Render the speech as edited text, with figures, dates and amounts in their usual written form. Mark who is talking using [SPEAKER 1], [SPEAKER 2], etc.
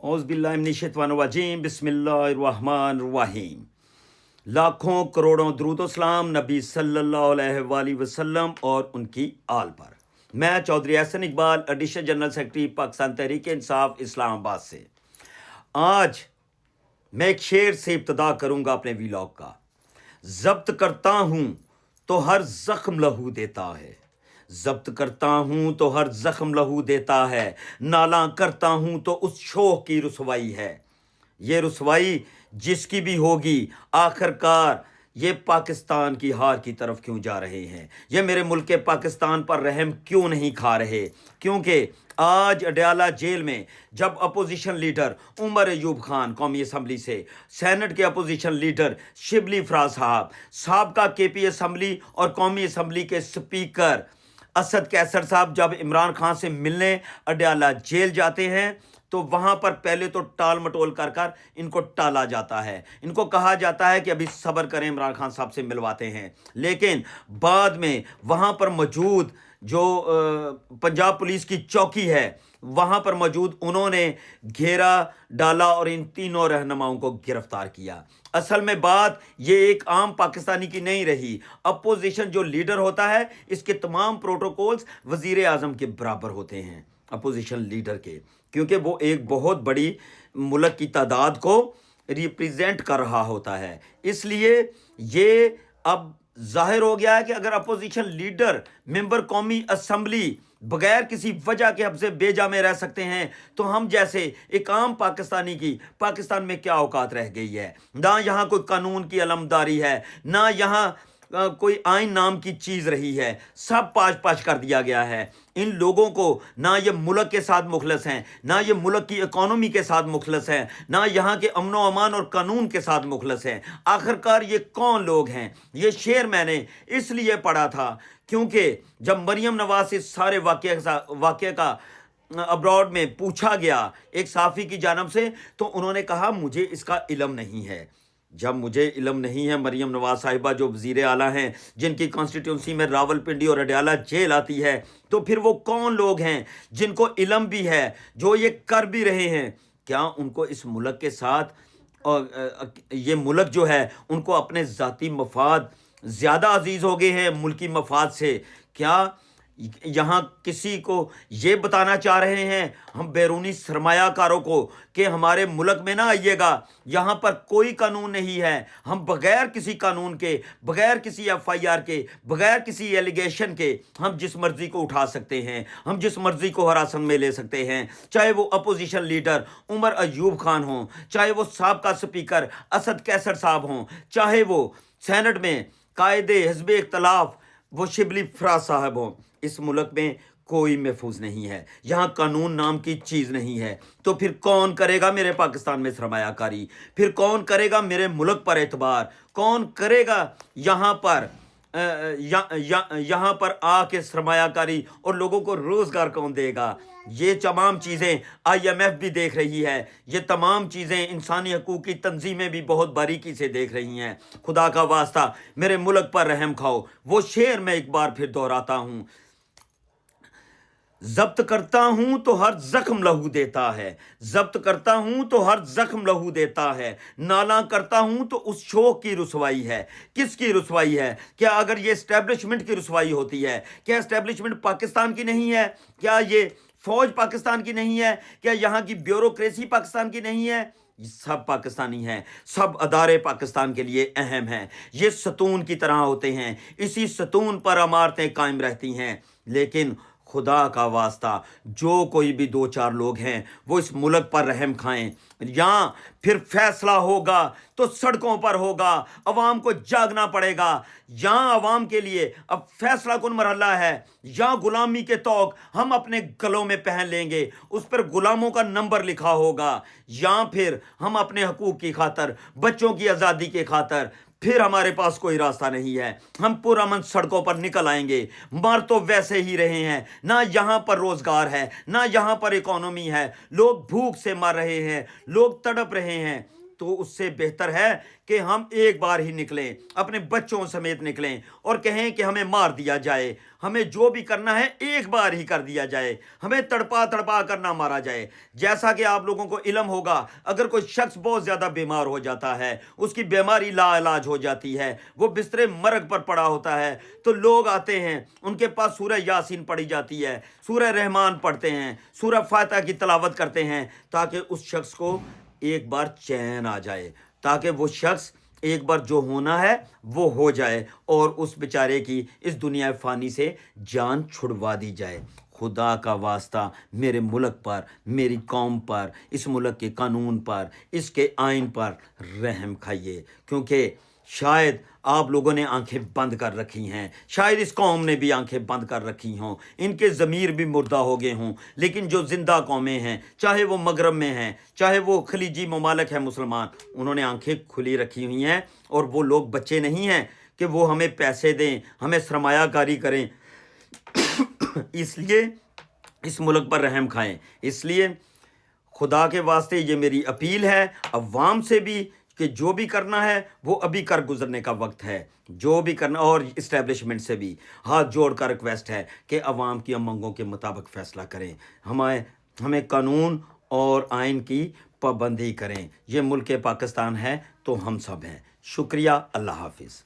[SPEAKER 1] औज़ुबिल्लाहिमिनश्शैतानिर्रजीम बिस्मिल्लाहिर्रहमानिर्रहीम। लाखों करोड़ों दुरूद सलाम नबी सल्लल्लाहु अलैहि वसल्लम और उनकी आल पर। मैं Chaudhry Ahsan Iqbal, additional general secretary Pakistan Tehreek Insaf Islamabad से आज मैं एक शेर से इब्तिदा करूंगा अपने वीलॉग का। जब्त करता हूं तो हर जख्म लहू देता है, जब्त करता हूं तो हर जख्म लहू देता है, नाला करता हूं तो उस शोख की रुसवाई है। ये रुसवाई जिसकी भी होगी आखिरकार ये पाकिस्तान की हार की तरफ क्यों जा रहे हैं, ये मेरे मुल्क के पाकिस्तान पर रहम क्यों नहीं खा रहे। क्योंकि आज अडयाला जेल में जब अपोजिशन लीडर उमर अयूब खान कौमी असम्बली से, सेनेट के अपोजिशन लीडर शिबली फराज साहब, साबका केपी असम्बली और कौमी असम्बली के स्पीकर असद कैसर साहब जब इमरान खान से मिलने अडयाला जेल जाते हैं तो वहाँ पर पहले तो टाल मटोल कर कर इनको टाला जाता है, इनको कहा जाता है कि अभी सब्र करें, इमरान खान साहब से मिलवाते हैं। लेकिन बाद में वहाँ पर मौजूद जो पंजाब पुलिस की चौकी है वहाँ पर मौजूद उन्होंने घेरा डाला और इन तीनों रहनुमाओं को गिरफ्तार किया। असल में बात ये एक आम पाकिस्तानी की नहीं रही। अपोजिशन जो लीडर होता है इसके तमाम प्रोटोकॉल्स वज़ीर आज़म के बराबर होते हैं अपोजिशन लीडर के, क्योंकि वो एक बहुत बड़ी मुल्क की तादाद को रिप्रेजेंट कर रहा होता है। इसलिए ये अब जाहिर हो गया है कि अगर अपोजिशन लीडर मेंबर कौमी असम्बली बगैर किसी वजह के हब्से बेजा में रह सकते हैं तो हम जैसे एक आम पाकिस्तानी की पाकिस्तान में क्या औकात रह गई है। ना यहाँ कोई कानून की अलमदारी है, ना यहाँ कोई आइन नाम की चीज़ रही है, सब पाश पाश कर दिया गया है। इन लोगों को ना ये मुल्क के साथ मुखलस हैं, ना ये मुल्क की इकॉनमी के साथ मुखलस हैं, ना यहाँ के अमन व अमान और कानून के साथ मुखलस हैं। आखिरकार ये कौन लोग हैं? ये शेर मैंने इसलिए पढ़ा था क्योंकि जब मरियम नवाज इस सारे वाक़े का अब्रॉड में पूछा गया एक साफ़ी की जानब से तो उन्होंने कहा मुझे इसका इल्म नहीं है। जब मुझे इल्म नहीं है, मरियम नवाज साहिबा जो वज़ीर आला हैं जिनकी कॉन्स्टिट्यूंसी में रावलपिंडी और अडयाला जेल आती है, तो फिर वो कौन लोग हैं जिनको इल्म भी है, जो ये कर भी रहे हैं? क्या उनको इस मुल्क के साथ और ये मुल्क जो है उनको अपने ज़ाती मफाद ज़्यादा अजीज़ हो गए हैं मुल्की मफाद से? क्या यहाँ किसी को ये बताना चाह रहे हैं हम बैरूनी सरमायाकारों को कि हमारे मुल्क में ना आइएगा, यहाँ पर कोई कानून नहीं है, हम बग़ैर किसी कानून के, बग़ैर किसी एफआईआर के, बग़ैर किसी एलिगेशन के हम जिस मर्ज़ी को उठा सकते हैं, हम जिस मर्ज़ी को हिरासत में ले सकते हैं, चाहे वो अपोजिशन लीडर उमर अयूब खान हों, चाहे वो साबका स्पीकर असद कैसर साहब हों, चाहे वो सेनेट में कायदे हिज़्ब इख्तिलाफ वो शिबली फराज साहब हों। इस मुल्क में कोई महफूज नहीं है, यहाँ कानून नाम की चीज़ नहीं है। तो फिर कौन करेगा मेरे पाकिस्तान में सरमायाकारी? फिर कौन करेगा मेरे मुल्क पर एतबार? कौन करेगा यहाँ पर यहाँ पर आके सरमायाकारी? और लोगों को रोज़गार कौन देगा? ये तमाम चीज़ें IMF भी देख रही है, ये तमाम चीज़ें इंसानी हकूक़ की तंजीमें भी बहुत बारीकी से देख रही हैं। खुदा का वास्ता मेरे मुल्क पर रहम खाओ। वो शेर मैं एक बार फिर दोहराता हूँ, जब्त करता हूं तो हर जख्म लहू देता है, जब्त करता हूं तो हर जख्म लहू देता है, नाला करता हूं तो उस शोक की रुसवाई है। किसकी रुसवाई है? क्या अगर ये एस्टेब्लिशमेंट की रुसवाई होती है? क्या एस्टेब्लिशमेंट पाकिस्तान की नहीं है? क्या ये फौज पाकिस्तान की नहीं है? क्या यहाँ की ब्यूरोक्रेसी पाकिस्तान की नहीं है? सब पाकिस्तानी हैं, सब अदारे पाकिस्तान के लिए अहम हैं। ये सतून की तरह होते हैं, इसी सतून पर इमारतें कायम रहती हैं। लेकिन खुदा का वास्ता जो कोई भी दो चार लोग हैं वो इस मुल्क पर रहम खाएं। या फिर फैसला होगा तो सड़कों पर होगा, अवाम को जागना पड़ेगा। यहाँ अवाम के लिए अब फैसला कुन मरहला है, या गुलामी के तौक हम अपने गलों में पहन लेंगे, उस पर गुलामों का नंबर लिखा होगा, या फिर हम अपने हकूक़ की खातर, बच्चों की आज़ादी के खातर फिर हमारे पास कोई रास्ता नहीं है, हम पुरअमन सड़कों पर निकल आएंगे। मर तो वैसे ही रहे हैं, ना यहाँ पर रोज़गार है, ना यहाँ पर इकोनॉमी है, लोग भूख से मर रहे हैं, लोग तड़प रहे हैं। تو उससे बेहतर है कि हम एक बार ही निकलें, अपने बच्चों समेत निकलें और कहें कि हमें मार दिया जाए, हमें जो भी करना है एक बार ही कर दिया जाए, हमें तड़पा तड़पा कर ना मारा जाए। जैसा कि आप लोगों को इल्म होगा, अगर कोई शख्स बहुत ज़्यादा बीमार हो जाता है, उसकी बीमारी लाइलाज हो जाती है, वो बिस्तरे मरग पर पड़ा होता है, तो लोग आते हैं, उनके पास सूरह यासीन पढ़ी जाती है, सूरह रहमान पढ़ते हैं, सूरह फातिहा की तिलावत करते हैं, ताकि उस शख्स को एक बार चैन आ जाए, ताकि वो शख्स एक बार जो होना है वो हो जाए और उस बेचारे की इस दुनिया फ़ानी से जान छुड़वा दी जाए। खुदा का वास्ता मेरे मुल्क पर, मेरी कौम पर, इस मुल्क के कानून पर, इसके आइन पर रहम खाइए, क्योंकि शायद आप लोगों ने आंखें बंद कर रखी हैं, शायद इस कौम ने भी आंखें बंद कर रखी हों, इनके ज़मीर भी मुर्दा हो गए हों, लेकिन जो ज़िंदा कौमें हैं, चाहे वो मगरब में हैं, चाहे वो खलीजी ममालिक हैं मुसलमान, उन्होंने आंखें खुली रखी हुई हैं। और वो लोग बच्चे नहीं हैं कि वो हमें पैसे दें, हमें सरमायाकारी करें। इसलिए इस मुल्क पर रहम खाएं। इसलिए खुदा के वास्ते ये मेरी अपील है अवाम से भी कि जो भी करना है वो अभी कर गुजरने का वक्त है, जो भी करना, और इस्टेब्लिशमेंट से भी हाथ जोड़ कर रिक्वेस्ट है कि अवाम की उमंगों के मुताबिक फ़ैसला करें, हमें कानून और आइन की पाबंदी करें। ये मुल्क पाकिस्तान है तो हम सब हैं। शुक्रिया। अल्लाह हाफिज़।